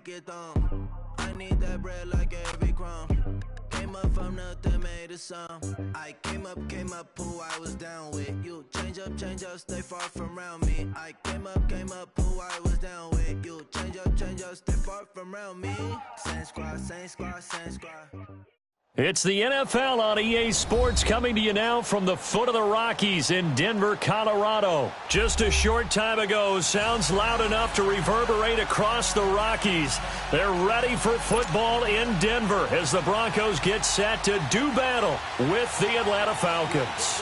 make it thumb. I need that bread like every crumb. Came up from nothing, made a sum. I came up, who I was down with. You change up, stay far from around me. I came up, who I was down with. You change up, stay far from around me. Same squad, same squad, same squad. It's the NFL on EA Sports coming to you now from the foot of the Rockies in Denver, Colorado. Just a short time ago, sounds loud enough to reverberate across the Rockies. They're ready for football in Denver as the Broncos get set to do battle with the Atlanta Falcons.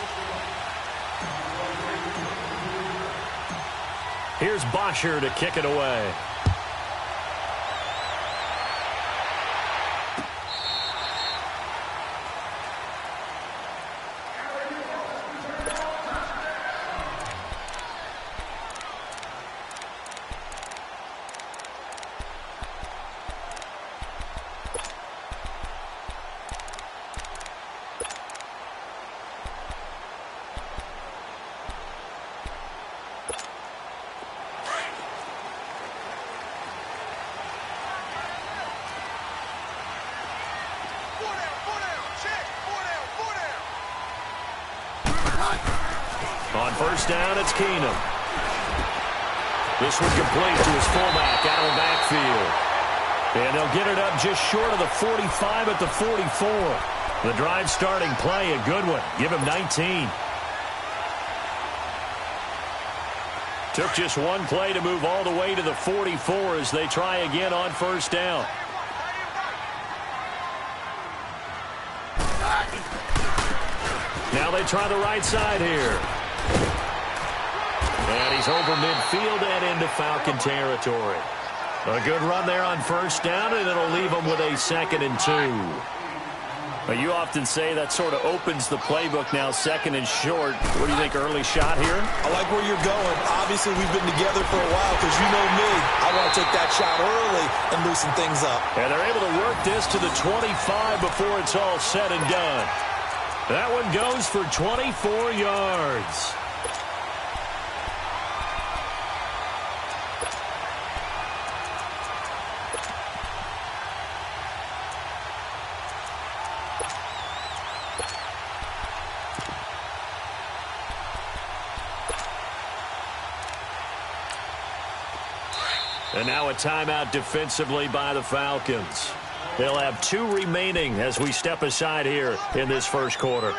Here's Bosher to kick it away. On first down, it's Keenum. This one complete to his fullback out of the backfield. And they'll get it up just short of the 45 at the 44. The drive starting play, a good one. Give him 19. Took just one play to move all the way to the 44 as they try again on first down. Now they try the right side here. And he's over midfield and into Falcon territory. A good run there on first down, and it'll leave them with a 2nd and 2. But you often say that sort of opens the playbook now, 2nd and short. What do you think, early shot here? I like where you're going. Obviously, we've been together for a while because you know me. I want to take that shot early and loosen things up. And they're able to work this to the 25 before it's all said and done. That one goes for 24 yards. And now a timeout defensively by the Falcons. They'll have 2 remaining as we step aside here in this first quarter.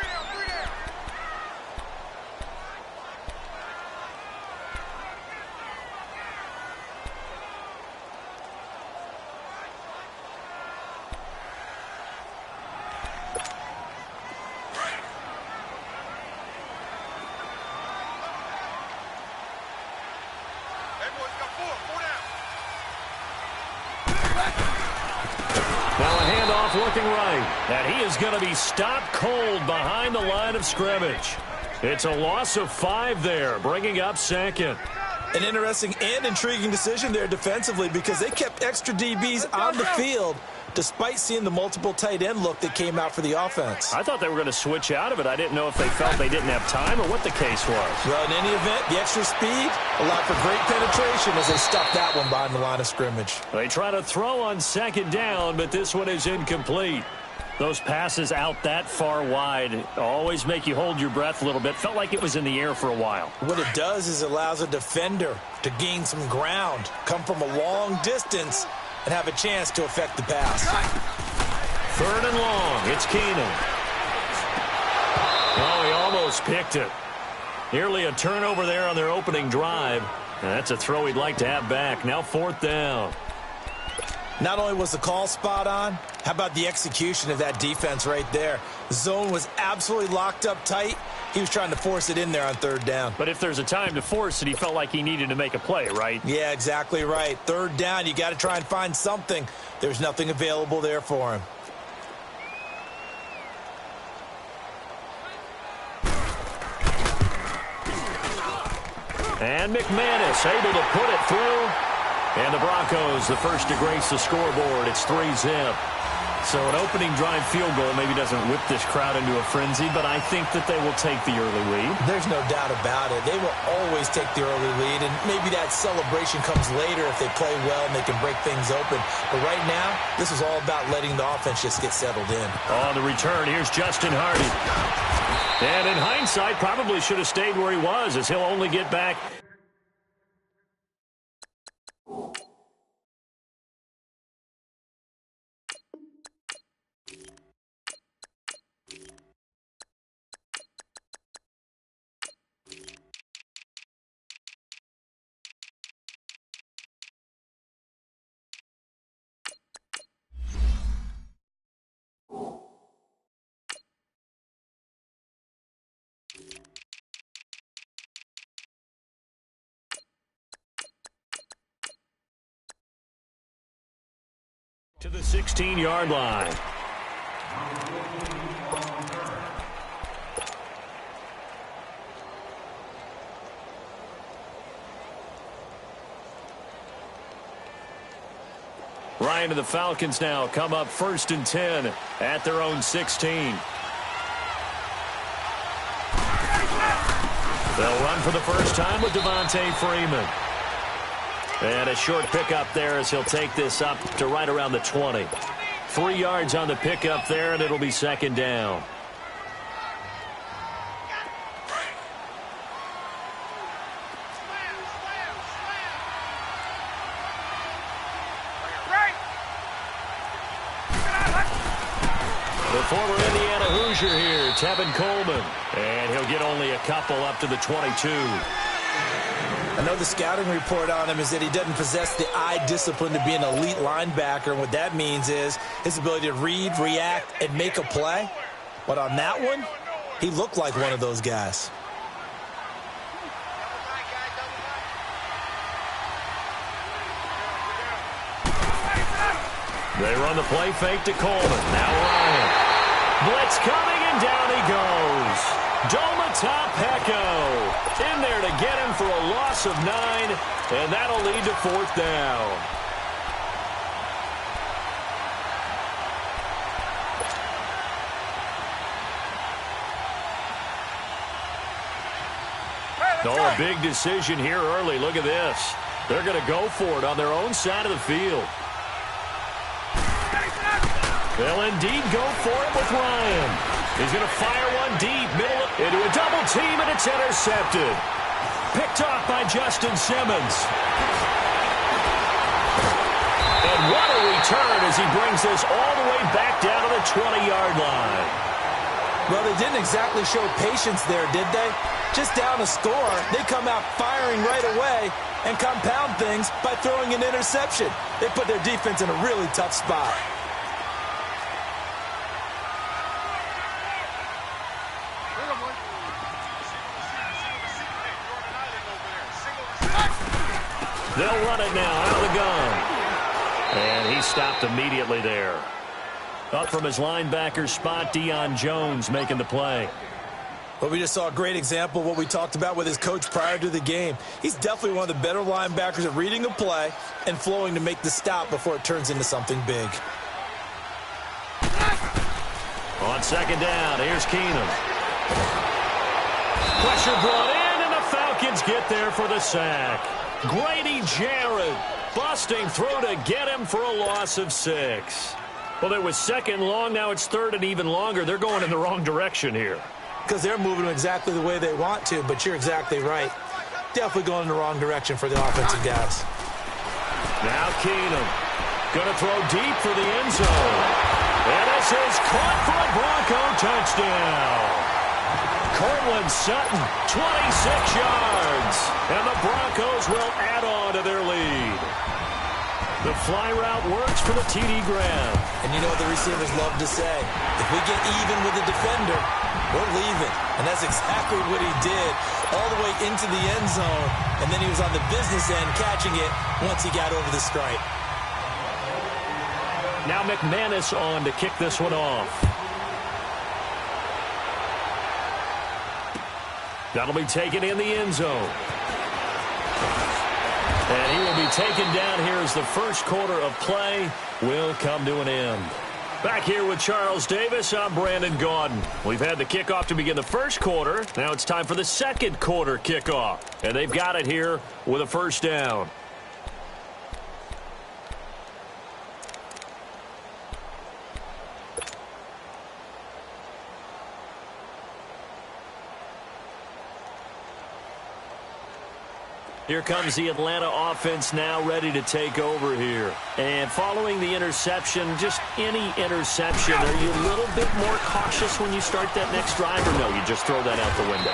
Looking right, and he is going to be stopped cold behind the line of scrimmage. It's a loss of 5 there, bringing up 2nd. An interesting and intriguing decision there defensively because they kept extra DBs on the field despite seeing the multiple tight end look that came out for the offense. I thought they were going to switch out of it. I didn't know if they felt they didn't have time or what the case was. Well, in any event, the extra speed allowed for great penetration as they stuffed that one behind the line of scrimmage. They try to throw on 2nd down, but this one is incomplete. Those passes out that far wide always make you hold your breath a little bit. Felt like it was in the air for a while. What it does is it allows a defender to gain some ground, come from a long distance, and have a chance to affect the pass. 3rd and long. It's Keenum. Oh, he almost picked it. Nearly a turnover there on their opening drive. And that's a throw he'd like to have back. Now 4th down. Not only was the call spot on, how about the execution of that defense right there? The zone was absolutely locked up tight. He was trying to force it in there on 3rd down. But if there's a time to force it, he felt like he needed to make a play, right? Yeah, exactly right. 3rd down, you got to try and find something. There's nothing available there for him. And McManus able to put it through. And the Broncos, the first to grace the scoreboard. It's 3-zip. So an opening drive field goal maybe doesn't whip this crowd into a frenzy, but I think that they will take the early lead. There's no doubt about it. They will always take the early lead, and maybe that celebration comes later if they play well and they can break things open. But right now, this is all about letting the offense just get settled in. On the return, here's Justin Hardy. And in hindsight, probably should have stayed where he was, as he'll only get back. To the 16-yard line. Ryan to the Falcons now come up 1st and 10 at their own 16. They'll run for the first time with Devontae Freeman. And a short pickup there as he'll take this up to right around the 20. 3 yards on the pickup there, and it'll be 2nd down. The former Indiana Hoosier here, Tevin Coleman. And he'll get only a couple up to the 22. I know the scouting report on him is that he doesn't possess the eye discipline to be an elite linebacker. And what that means is his ability to read, react, and make a play. But on that one, he looked like one of those guys. They run the play fake to Coleman. Now Ryan. Blitz coming, and down he goes. Doma top Pecco in there to get him for a loss of 9, and that'll lead to 4th down. Oh, a big decision here early. Look at this. They're going to go for it on their own side of the field. They'll indeed go for it with Ryan. He's going to fire one deep, middle into a double team, and it's intercepted. Picked off by Justin Simmons. And what a return as he brings this all the way back down to the 20-yard line. Well, they didn't exactly show patience there, did they? Just down a score, they come out firing right away and compound things by throwing an interception. They put their defense in a really tough spot. They'll run it now out of the gun. And he stopped immediately there. Up from his linebacker spot, Deion Jones making the play. Well, we just saw a great example of what we talked about with his coach prior to the game. He's definitely one of the better linebackers at reading a play and flowing to make the stop before it turns into something big. On 2nd down, here's Keenum. Pressure brought in, and the Falcons get there for the sack. Grady Jarrett busting through to get him for a loss of 6. Well, it was 2nd long. Now it's 3rd and even longer. They're going in the wrong direction here. Because they're moving exactly the way they want to, but you're exactly right. Definitely going in the wrong direction for the offensive guys. Now Keenum going to throw deep for the end zone. And this is caught for a Bronco touchdown. Cortland Sutton, 26 yards. And the Broncos will add on to their lead. The fly route works for the TD grab. And you know what the receivers love to say? If we get even with the defender, we're leaving. And that's exactly what he did all the way into the end zone. And then he was on the business end catching it once he got over the stripe. Now McManus on to kick this one off. That'll be taken in the end zone. And he will be taken down here as the first quarter of play will come to an end. Back here with Charles Davis, I'm Brandon Gaudin. We've had the kickoff to begin the first quarter. Now it's time for the second quarter kickoff. And they've got it here with a first down. Here comes the Atlanta offense now ready to take over here. And following the interception, just any interception, are you a little bit more cautious when you start that next drive, or no, you just throw that out the window?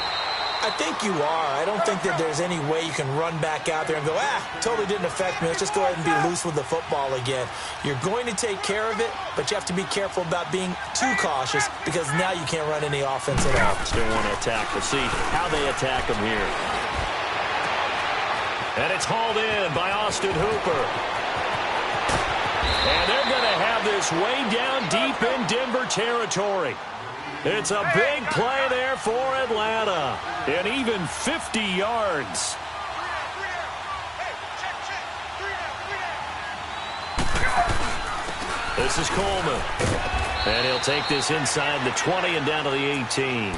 I think you are. I don't think that there's any way you can run back out there and go, totally didn't affect me. Let's just go ahead and be loose with the football again. You're going to take care of it, but you have to be careful about being too cautious because now you can't run any offense at all. Still want to attack. We'll see how they attack them here. And it's hauled in by Austin Hooper. And they're going to have this way down deep in Denver territory. It's a big play there for Atlanta. And even 50 yards. This is Coleman. And he'll take this inside the 20 and down to the 18.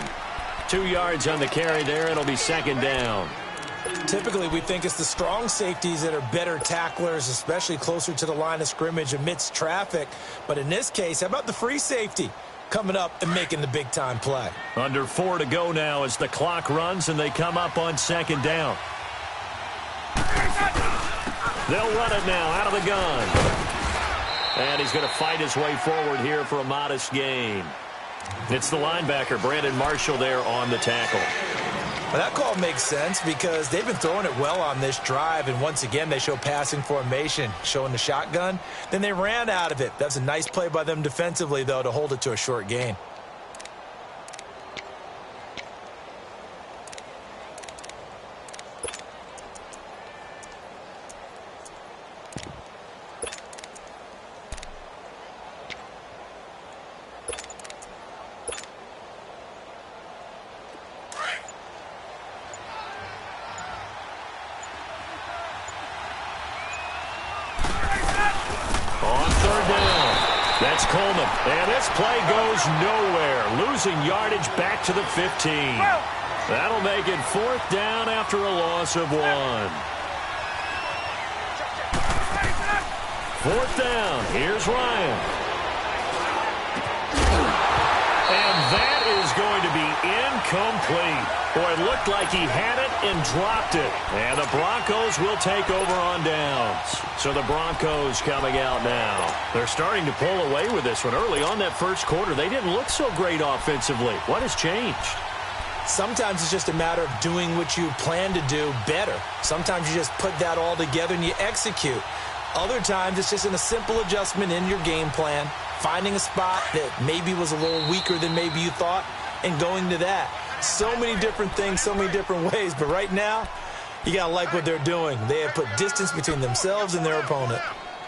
2 yards on the carry there. It'll be second down. Typically, we think it's the strong safeties that are better tacklers, especially closer to the line of scrimmage amidst traffic. But in this case, how about the free safety coming up and making the big-time play? Under 4 to go now as the clock runs and they come up on second down. They'll run it now out of the gun. And he's going to fight his way forward here for a modest gain. It's the linebacker, Brandon Marshall, there on the tackle. Well, that call makes sense because they've been throwing it well on this drive, and once again they show passing formation, showing the shotgun. Then they ran out of it. That's a nice play by them defensively, though, to hold it to a short gain. That's Coleman. And this play goes nowhere. Losing yardage back to the 15. That'll make it fourth down after a loss of 1. Fourth down. Here's Ryan. And that is going to be incomplete. Boy, it looked like he had it and dropped it. And the Broncos will take over on downs. So the Broncos coming out now. They're starting to pull away with this one. Early on that first quarter, they didn't look so great offensively. What has changed? Sometimes it's just a matter of doing what you plan to do better. Sometimes you just put that all together and you execute. Other times it's just in a simple adjustment in your game plan, finding a spot that maybe was a little weaker than maybe you thought, and going to that. So many different things, so many different ways, but right now, you got to like what they're doing. They have put distance between themselves and their opponent.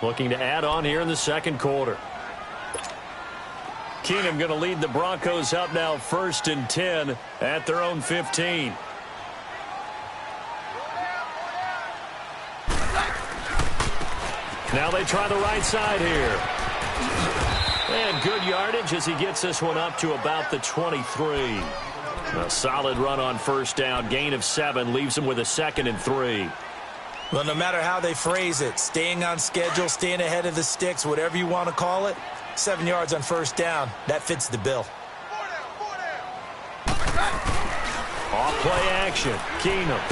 Looking to add on here in the second quarter. Keenum going to lead the Broncos up now 1st and 10 at their own 15. Now they try the right side here. And good yardage as he gets this one up to about the 23. A solid run on first down. Gain of 7 leaves him with a 2nd and 3. Well, no matter how they phrase it, staying on schedule, staying ahead of the sticks, whatever you want to call it, 7 yards on first down, that fits the bill. Off play action. Keenum.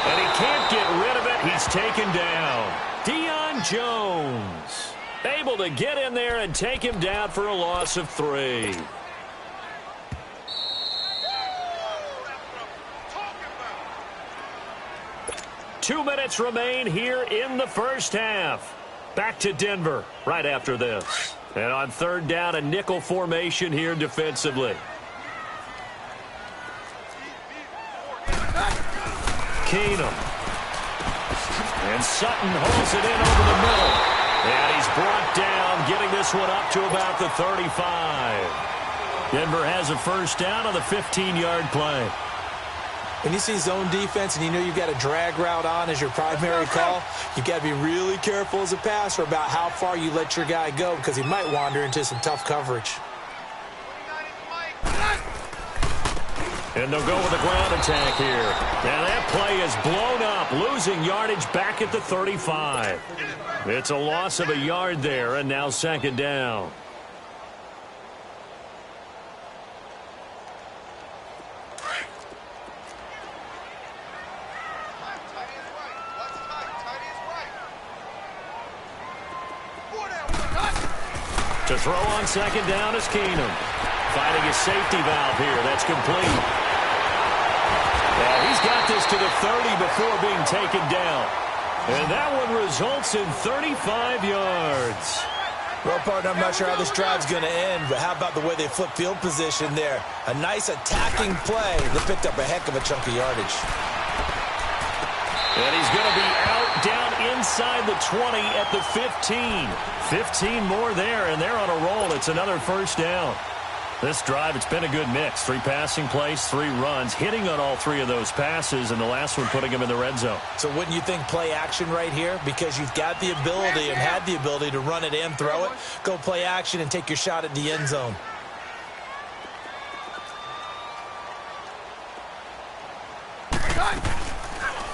And he can't get rid of it. He's taken down. Deion Jones able to get in there and take him down for a loss of 3. Two minutes remain here in the first half. Back to Denver right after this. And on third down, a nickel formation here defensively. Keenum. And Sutton holds it in over the middle. And he's brought down, getting this one up to about the 35. Denver has a first down on the 15-yard play. When you see zone defense and you know you've got a drag route on as your primary call, you've got to be really careful as a passer about how far you let your guy go because he might wander into some tough coverage. And they'll go with a ground attack here. And that play is blown up, losing yardage back at the 35. It's a loss of a yard there, and now second down. To throw on second down is Keenum. Finding his safety valve here. That's complete. Yeah, he's got this to the 30 before being taken down. And that one results in 35 yards. Well, partner, I'm not sure how this drive's going to end, but how about the way they flip field position there? A nice attacking play that picked up a heck of a chunk of yardage. And he's going to be out down inside the 20 at the 15. 15 more there, and they're on a roll. It's another first down. This drive, it's been a good mix. 3 passing plays, 3 runs, hitting on all 3 of those passes, and the last one putting him in the red zone. So wouldn't you think play action right here? Because you've got the ability and had the ability to run it and throw it. Go play action and take your shot at the end zone.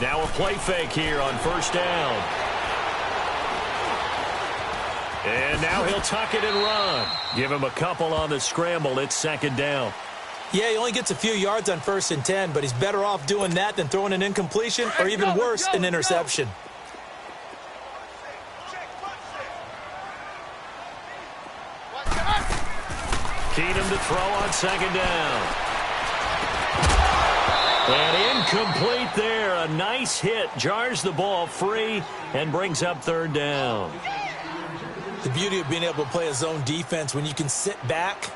Now a play fake here on first down. And now he'll tuck it and run. Give him a couple on the scramble. It's second down. Yeah, he only gets a few yards on 1st and 10, but he's better off doing that than throwing an incompletion or even worse, an interception. Keenum to throw on second down. And incomplete there. A nice hit. Jars the ball free and brings up third down. The beauty of being able to play a zone defense when you can sit back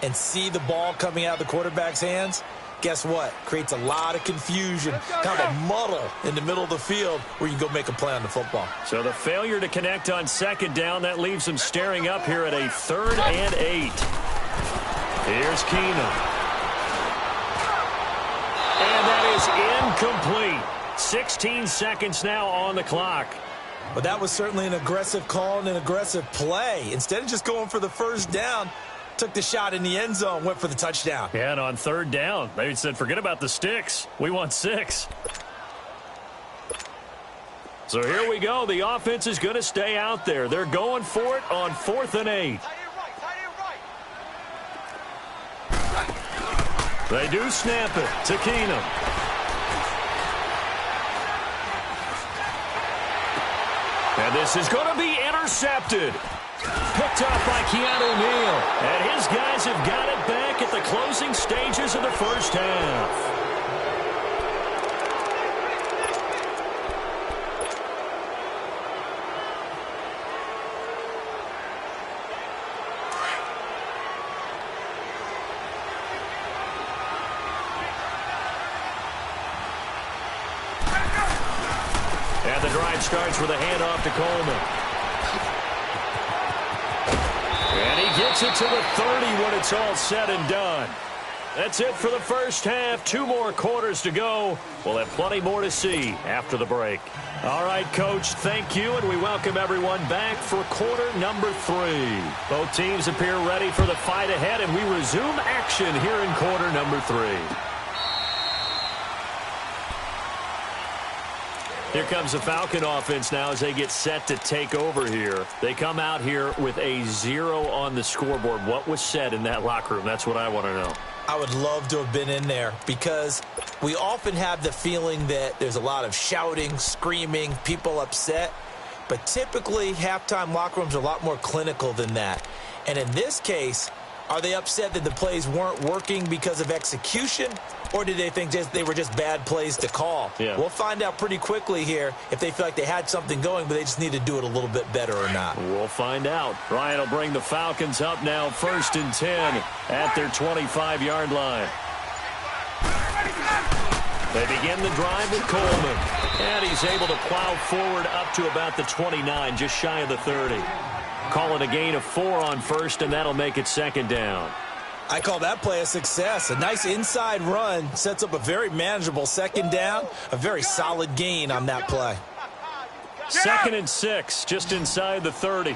and see the ball coming out of the quarterback's hands, guess what? Creates a lot of confusion, kind of a muddle in the middle of the field where you can go make a play on the football. So the failure to connect on second down, that leaves them staring up here at a 3rd and 8. Here's Keenum. And that is incomplete. 16 seconds now on the clock. But that was certainly an aggressive call and an aggressive play. Instead of just going for the first down, took the shot in the end zone, went for the touchdown. Yeah, and on third down, they said, forget about the sticks. We want 6. So here we go. The offense is going to stay out there. They're going for it on 4th and 8. They do snap it to Keenum. And this is going to be intercepted. Picked up by Keanu Neal. And his guys have got it back at the closing stages of the first half. And the drive starts with a handoff to Coleman. And he gets it to the 30 when it's all said and done. That's it for the first half. 2 more quarters to go. We'll have plenty more to see after the break. All right, Coach, thank you, and we welcome everyone back for quarter number 3. Both teams appear ready for the fight ahead, and we resume action here in quarter number 3. Here comes the Falcon offense now as they get set to take over here. They come out here with a 0 on the scoreboard. What was said in that locker room? That's what I want to know. I would love to have been in there because we often have the feeling that there's a lot of shouting, screaming, people upset. But typically, halftime locker rooms are a lot more clinical than that. And in this case, are they upset that the plays weren't working because of execution? Or did they think they were just bad plays to call? Yeah. We'll find out pretty quickly here if they feel like they had something going, but they just need to do it a little bit better or not. We'll find out. Ryan will bring the Falcons up now 1st and 10 at their 25-yard line. They begin the drive with Coleman. And he's able to plow forward up to about the 29, just shy of the 30. Call it a gain of 4 on first, and that'll make it second down. I call that play a success. A nice inside run sets up a very manageable second down, a very solid gain on that play. 2nd and 6, just inside the 30.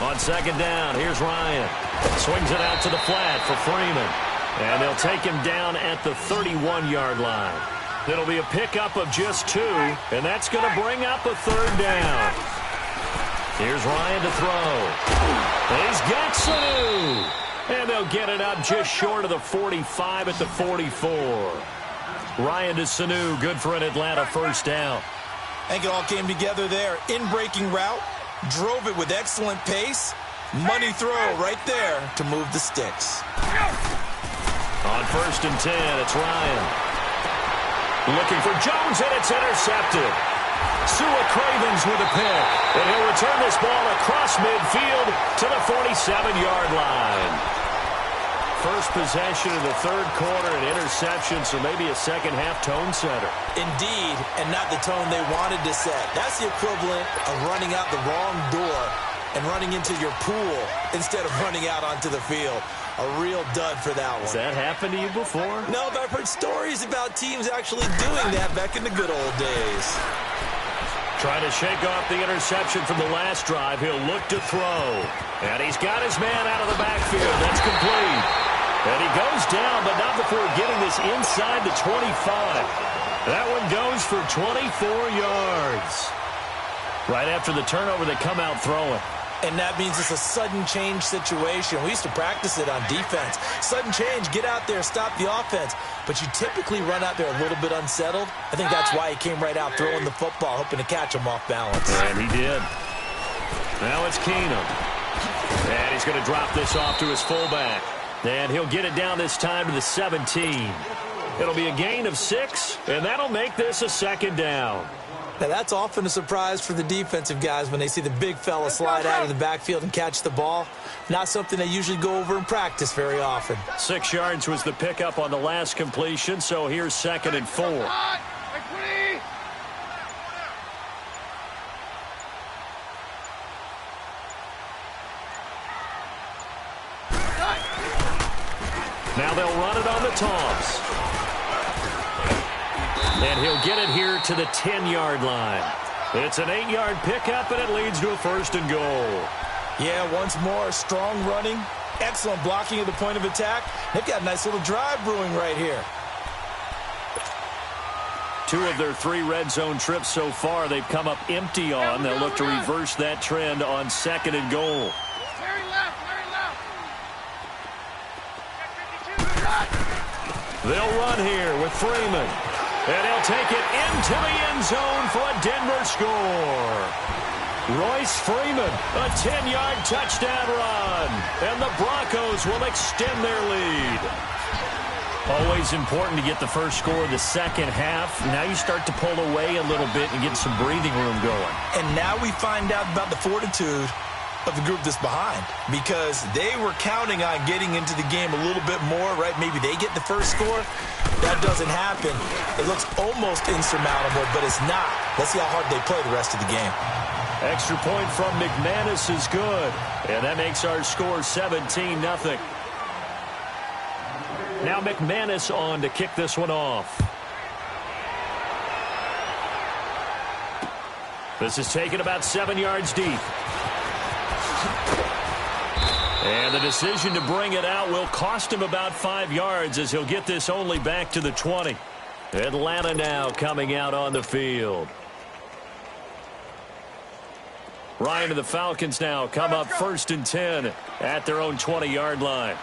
On 2nd down, here's Ryan. Swings it out to the flat for Freeman. And they'll take him down at the 31-yard line. It'll be a pickup of just 2, and that's going to bring up a 3rd down. Here's Ryan to throw. He's got Sanu. And they'll get it up just short of the 45 at the 44. Ryan to Sanu, good for an Atlanta 1st down. I think it all came together there. In-breaking route, drove it with excellent pace. Money throw right there to move the sticks. On 1st and 10, it's Ryan. Looking for Jones, and it's intercepted. Sua Cravens with a pick, and he'll return this ball across midfield to the 47-yard line. First possession of the 3rd quarter, an interception, so maybe a second-half tone setter. Indeed, and not the tone they wanted to set. That's the equivalent of running out the wrong door and running into your pool instead of running out onto the field. A real dud for that one. Has that happened to you before? No, but I've heard stories about teams actually doing that back in the good old days. Trying to shake off the interception from the last drive. He'll look to throw. And he's got his man out of the backfield. That's complete. And he goes down, but not before getting this inside the 25. That one goes for 24 yards. Right after the turnover, they come out throwing. And that means it's a sudden change situation. We used to practice it on defense. Sudden change, get out there, stop the offense. But you typically run out there a little bit unsettled. I think that's why he came right out throwing the football, hoping to catch him off balance. And he did. Now it's Keenum. And he's going to drop this off to his fullback. And he'll get it down this time to the 17. It'll be a gain of 6, and that'll make this a 2nd down. Now, that's often a surprise for the defensive guys when they see the big fella slide out of the backfield and catch the ball. Not something they usually go over in practice very often. 6 yards was the pickup on the last completion, so here's 2nd and 4. Now they'll run it on the toss. And he'll get it here to the 10-yard line. It's an 8-yard pickup, and it leads to a 1st and goal. Yeah, once more, strong running, excellent blocking at the point of attack. They've got a nice little drive brewing right here. 2 of their 3 red zone trips so far they've come up empty on. They'll look to reverse that trend on 2nd and goal. They'll run here with Freeman. And he'll take it into the end zone for a Denver score. Royce Freeman, a 10-yard touchdown run. And the Broncos will extend their lead. Always important to get the first score of the second half. Now you start to pull away a little bit and get some breathing room going. And now we find out about the fortitude of the group that's behind, because they were counting on getting into the game a little bit more, right? Maybe they get the first score. That doesn't happen. It looks almost insurmountable, but it's not. Let's see how hard they play the rest of the game. Extra point from McManus is good, and that makes our score 17-0. Now McManus on to kick this one off. This is taken about 7 yards deep. And the decision to bring it out will cost him about 5 yards, as he'll get this only back to the 20. Atlanta now coming out on the field. Ryan and the Falcons now come up 1st and 10 at their own 20-yard line.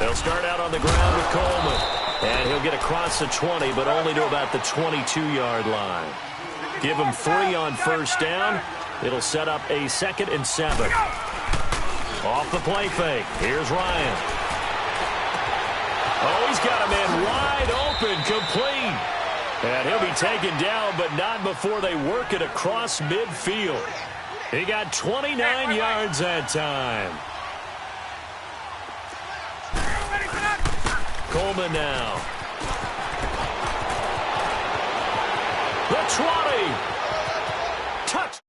They'll start out on the ground with Coleman. And he'll get across the 20, but only to about the 22-yard line. Give him 3 on 1st down. It'll set up a 2nd and 7. Off the play fake. Here's Ryan. Oh, he's got a man wide open, complete. And he'll be taken down, but not before they work it across midfield. He got 29 yards that time. Coleman now. 20. Touch.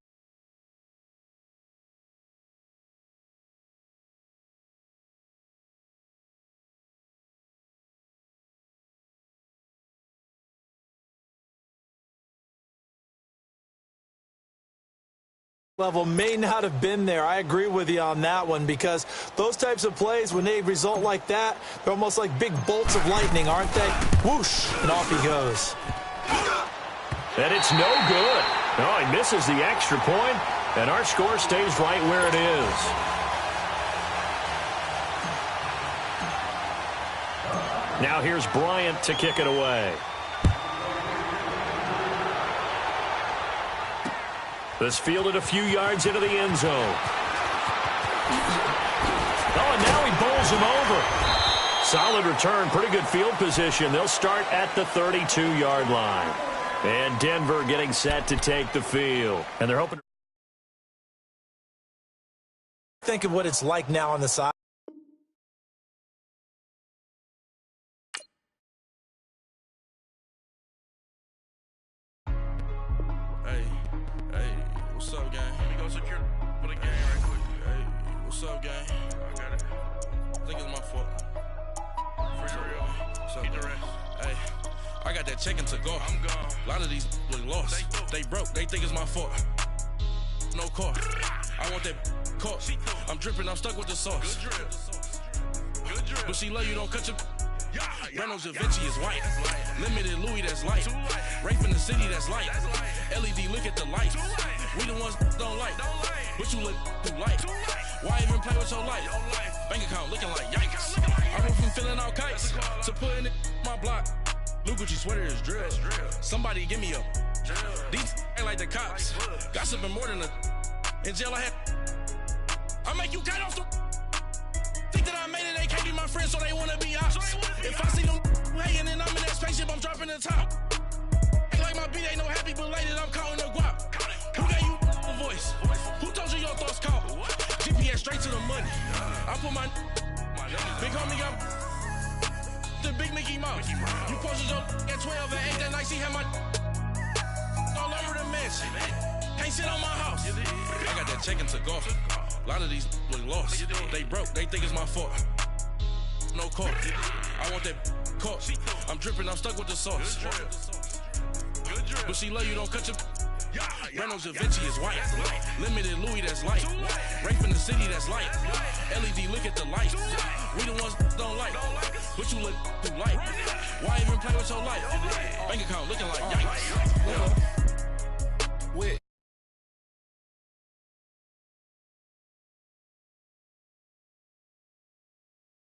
Level may not have been there. I agree with you on that one, because those types of plays, when they result like that, they're almost like big bolts of lightning, aren't they? Whoosh, and off he goes. And it's no good. No, he misses the extra point, and our score stays right where it is. Now here's Bryant to kick it away. This fielded a few yards into the end zone. Oh, and now he bowls him over. Solid return, pretty good field position. They'll start at the 32-yard line. And Denver getting set to take the field. And they're hoping. Think of what it's like now on the side. What's up, gang? Let me go secure for the game right quick. Hey, what's up, gang? I got it. I think it's my fault. For real. What's up, keep the rest. Hey, I got that check-in to go. I'm gone. A lot of these look lost. They broke. They think it's my fault. No car. I want that car. I'm dripping. I'm stuck with the sauce. Good drip. Good drip. But she love you. Don't cut your. Reynolds Da Vinci is white. Limited Louis, that's light. Rape in the city, that's light. LED, look at the lights. We the ones don't like. But you look too light. Why even play with your life? Bank account looking like yikes. I went from filling out kites to putting it in my block. Blue Gucci sweater is drill. Somebody give me a. These ain't like the cops. Gossiping more than a. In jail I had. I make you cut off the. Think that I made it, they can't be my friends, so they wanna be ops. If I see them hating and I'm in that spaceship, I'm dropping the top. Ain't like my beat ain't no happy belated, I'm counting the guap. Who gave you a voice? Who told you your thoughts count? GPS straight to the money. I put my big homie up the big Mickey Mouse. You posted your at 12 and 8 that night, she had my all over the mansion. Can't sit on my house. I got that check-in to golf. A lot of these look lost. They broke. They think it's my fault. No car. I want that car. I'm dripping. I'm stuck with the sauce. But she love you. Don't cut your. Reynolds Da Vinci is white. Limited Louis, that's light. Rape in the city, that's light. LED, look at the lights. We the ones don't like. But you look too light. Why even play with your life? Bank account looking like yikes.